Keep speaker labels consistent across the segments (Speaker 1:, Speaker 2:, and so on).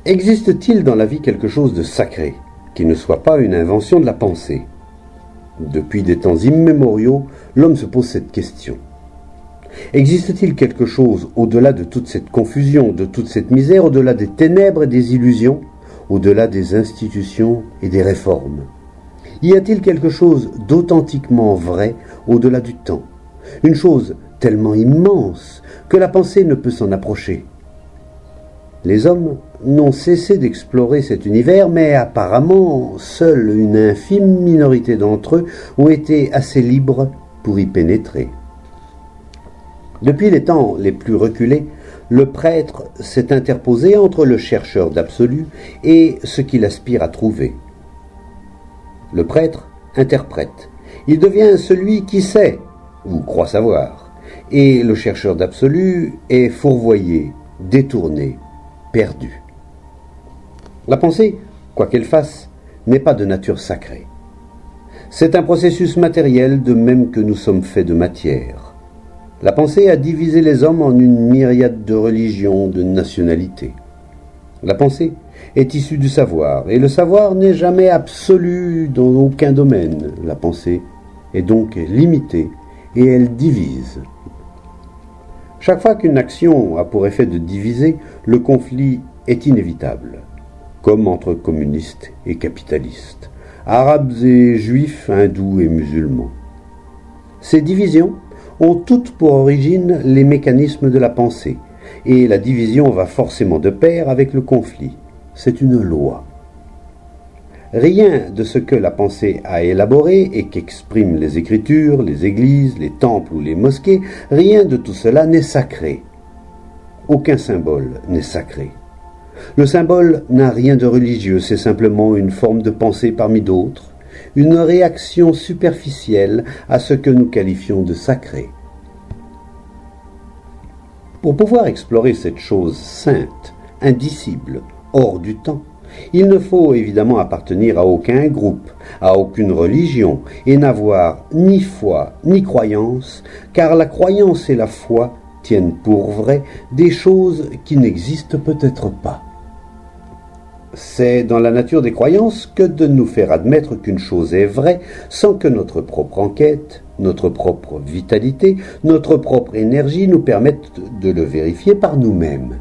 Speaker 1: Existe-t-il dans la vie quelque chose de sacré, qui ne soit pas une invention de la pensée? Depuis des temps immémoriaux, l'homme se pose cette question. Existe-t-il quelque chose au-delà de toute cette confusion, de toute cette misère, au-delà des ténèbres et des illusions, au-delà des institutions et des réformes? Y a-t-il quelque chose d'authentiquement vrai au-delà du temps? Une chose tellement immense que la pensée ne peut s'en approcher. Les hommes n'ont cessé d'explorer cet univers, mais apparemment, seule une infime minorité d'entre eux ont été assez libres pour y pénétrer. Depuis les temps les plus reculés, le prêtre s'est interposé entre le chercheur d'absolu et ce qu'il aspire à trouver. Le prêtre interprète. Il devient celui qui sait, ou croit savoir, et le chercheur d'absolu est fourvoyé, détourné, perdu. La pensée, quoi qu'elle fasse, n'est pas de nature sacrée. C'est un processus matériel de même que nous sommes faits de matière. La pensée a divisé les hommes en une myriade de religions, de nationalités. La pensée est issue du savoir, et le savoir n'est jamais absolu dans aucun domaine. La pensée est donc limitée, et elle divise. Chaque fois qu'une action a pour effet de diviser, le conflit est inévitable, comme entre communistes et capitalistes, arabes et juifs, hindous et musulmans. Ces divisions ont toutes pour origine les mécanismes de la pensée, et la division va forcément de pair avec le conflit. C'est une loi. Rien de ce que la pensée a élaboré et qu'expriment les écritures, les églises, les temples ou les mosquées, rien de tout cela n'est sacré. Aucun symbole n'est sacré. Le symbole n'a rien de religieux, c'est simplement une forme de pensée parmi d'autres, une réaction superficielle à ce que nous qualifions de sacré. Pour pouvoir explorer cette chose sainte, indicible, hors du temps, il ne faut évidemment appartenir à aucun groupe, à aucune religion, et n'avoir ni foi ni croyance, car la croyance et la foi tiennent pour vraies des choses qui n'existent peut-être pas. C'est dans la nature des croyances que de nous faire admettre qu'une chose est vraie sans que notre propre enquête, notre propre vitalité, notre propre énergie nous permettent de le vérifier par nous-mêmes.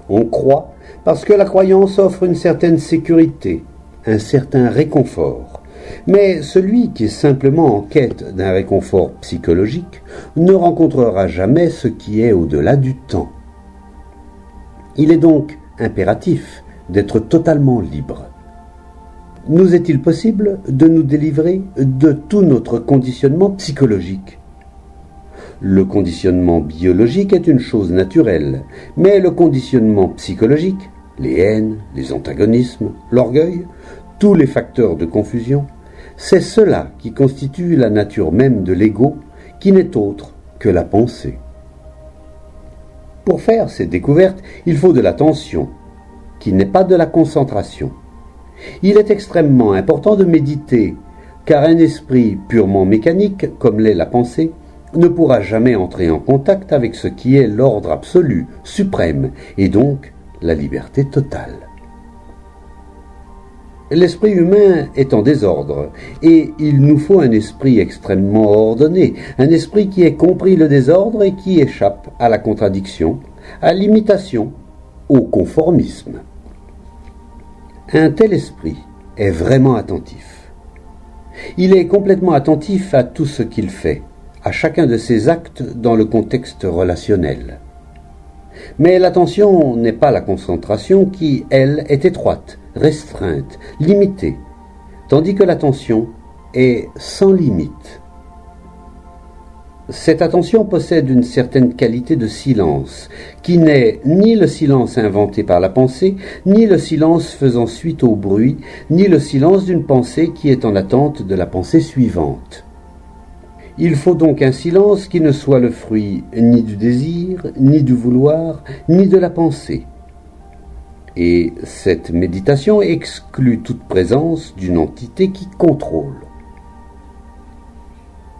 Speaker 1: On croit parce que la croyance offre une certaine sécurité, un certain réconfort. Mais celui qui est simplement en quête d'un réconfort psychologique ne rencontrera jamais ce qui est au-delà du temps. Il est donc impératif d'être totalement libre. Nous est-il possible de nous délivrer de tout notre conditionnement psychologique? Le conditionnement biologique est une chose naturelle, mais le conditionnement psychologique, les haines, les antagonismes, l'orgueil, tous les facteurs de confusion, c'est cela qui constitue la nature même de l'ego, qui n'est autre que la pensée. Pour faire ces découvertes, il faut de l'attention, qui n'est pas de la concentration. Il est extrêmement important de méditer, car un esprit purement mécanique, comme l'est la pensée, ne pourra jamais entrer en contact avec ce qui est l'ordre absolu, suprême, et donc la liberté totale. L'esprit humain est en désordre, et il nous faut un esprit extrêmement ordonné, un esprit qui ait compris le désordre et qui échappe à la contradiction, à l'imitation, au conformisme. Un tel esprit est vraiment attentif. Il est complètement attentif à tout ce qu'il fait, à chacun de ses actes dans le contexte relationnel. Mais l'attention n'est pas la concentration qui, elle, est étroite, restreinte, limitée, tandis que l'attention est sans limite. Cette attention possède une certaine qualité de silence, qui n'est ni le silence inventé par la pensée, ni le silence faisant suite au bruit, ni le silence d'une pensée qui est en attente de la pensée suivante. Il faut donc un silence qui ne soit le fruit ni du désir, ni du vouloir, ni de la pensée. Et cette méditation exclut toute présence d'une entité qui contrôle.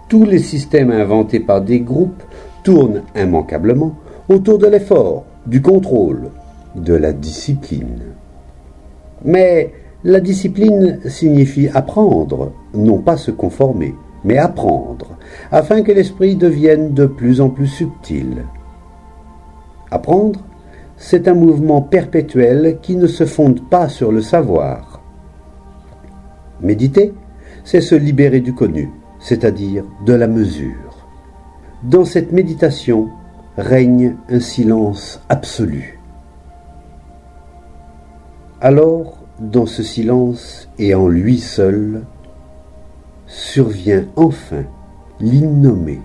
Speaker 1: Tous les systèmes inventés par des groupes tournent immanquablement autour de l'effort, du contrôle, de la discipline. Mais la discipline signifie apprendre, non pas se conformer, mais apprendre, afin que l'esprit devienne de plus en plus subtil. Apprendre, c'est un mouvement perpétuel qui ne se fonde pas sur le savoir. Méditer, c'est se libérer du connu, c'est-à-dire de la mesure. Dans cette méditation règne un silence absolu. Alors, dans ce silence et en lui seul, survient enfin l'innommé.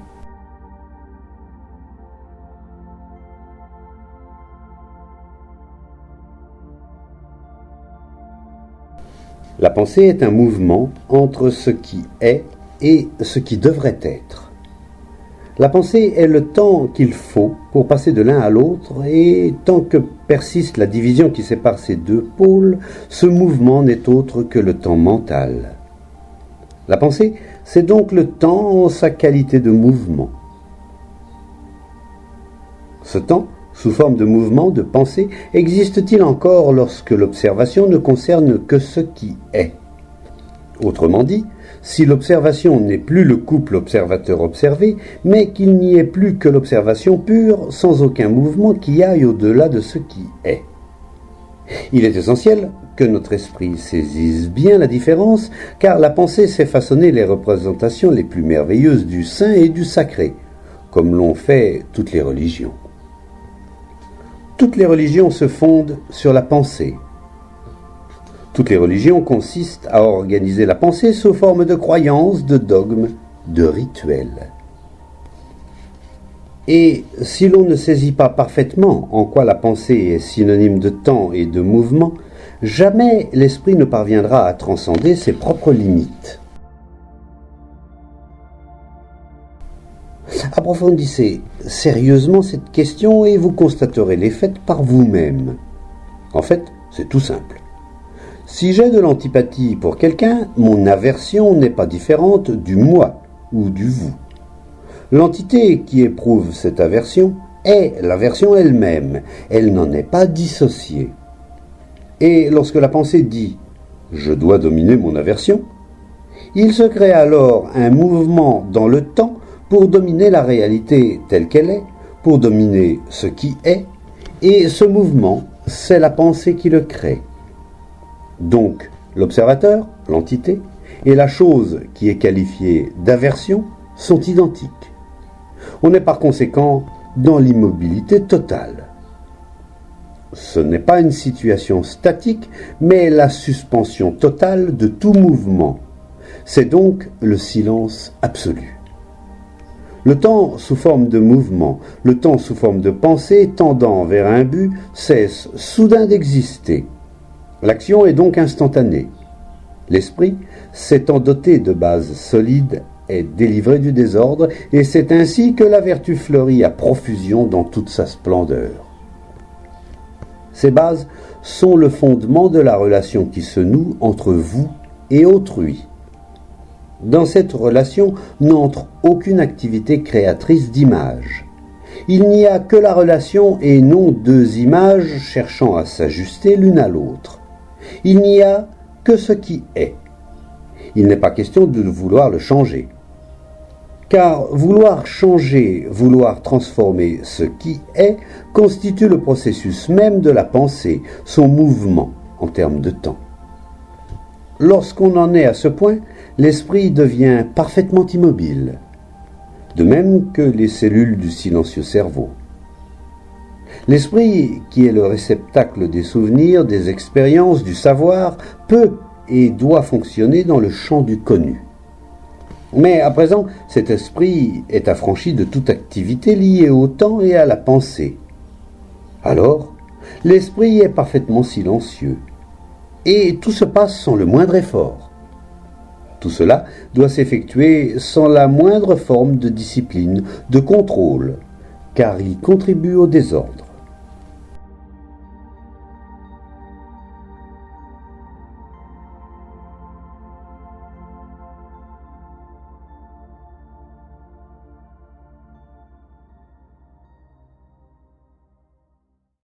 Speaker 1: La pensée est un mouvement entre ce qui est et ce qui devrait être. La pensée est le temps qu'il faut pour passer de l'un à l'autre, et tant que persiste la division qui sépare ces deux pôles, ce mouvement n'est autre que le temps mental. La pensée, c'est donc le temps en sa qualité de mouvement. Ce temps, sous forme de mouvement, de pensée, existe-t-il encore lorsque l'observation ne concerne que ce qui est? Autrement dit, si l'observation n'est plus le couple observateur-observé, mais qu'il n'y ait plus que l'observation pure, sans aucun mouvement qui aille au-delà de ce qui est. Il est essentiel que notre esprit saisisse bien la différence, car la pensée sait façonner les représentations les plus merveilleuses du saint et du sacré, comme l'ont fait toutes les religions. Toutes les religions se fondent sur la pensée. Toutes les religions consistent à organiser la pensée sous forme de croyances, de dogmes, de rituels. Et si l'on ne saisit pas parfaitement en quoi la pensée est synonyme de temps et de mouvement, jamais l'esprit ne parviendra à transcender ses propres limites. Approfondissez sérieusement cette question et vous constaterez les faits par vous-même. En fait, c'est tout simple. Si j'ai de l'antipathie pour quelqu'un, mon aversion n'est pas différente du moi ou du vous. L'entité qui éprouve cette aversion est l'aversion elle-même, elle n'en est pas dissociée. Et lorsque la pensée dit « je dois dominer mon aversion », il se crée alors un mouvement dans le temps pour dominer la réalité telle qu'elle est, pour dominer ce qui est, et ce mouvement, c'est la pensée qui le crée. Donc, l'observateur, l'entité, et la chose qui est qualifiée d'aversion sont identiques. On est par conséquent dans l'immobilité totale. Ce n'est pas une situation statique, mais la suspension totale de tout mouvement. C'est donc le silence absolu. Le temps sous forme de mouvement, le temps sous forme de pensée tendant vers un but cesse soudain d'exister. L'action est donc instantanée. L'esprit, s'étant doté de bases solides, est délivré du désordre, et c'est ainsi que la vertu fleurit à profusion dans toute sa splendeur. Ces bases sont le fondement de la relation qui se noue entre vous et autrui. Dans cette relation n'entre aucune activité créatrice d'images. Il n'y a que la relation et non deux images cherchant à s'ajuster l'une à l'autre. Il n'y a que ce qui est. Il n'est pas question de vouloir le changer. Car vouloir changer, vouloir transformer ce qui est, constitue le processus même de la pensée, son mouvement en termes de temps. Lorsqu'on en est à ce point, l'esprit devient parfaitement immobile, de même que les cellules du silencieux cerveau. L'esprit, qui est le réceptacle des souvenirs, des expériences, du savoir, peut et doit fonctionner dans le champ du connu. Mais à présent, cet esprit est affranchi de toute activité liée au temps et à la pensée. Alors, l'esprit est parfaitement silencieux, et tout se passe sans le moindre effort. Tout cela doit s'effectuer sans la moindre forme de discipline, de contrôle, car il contribue au désordre.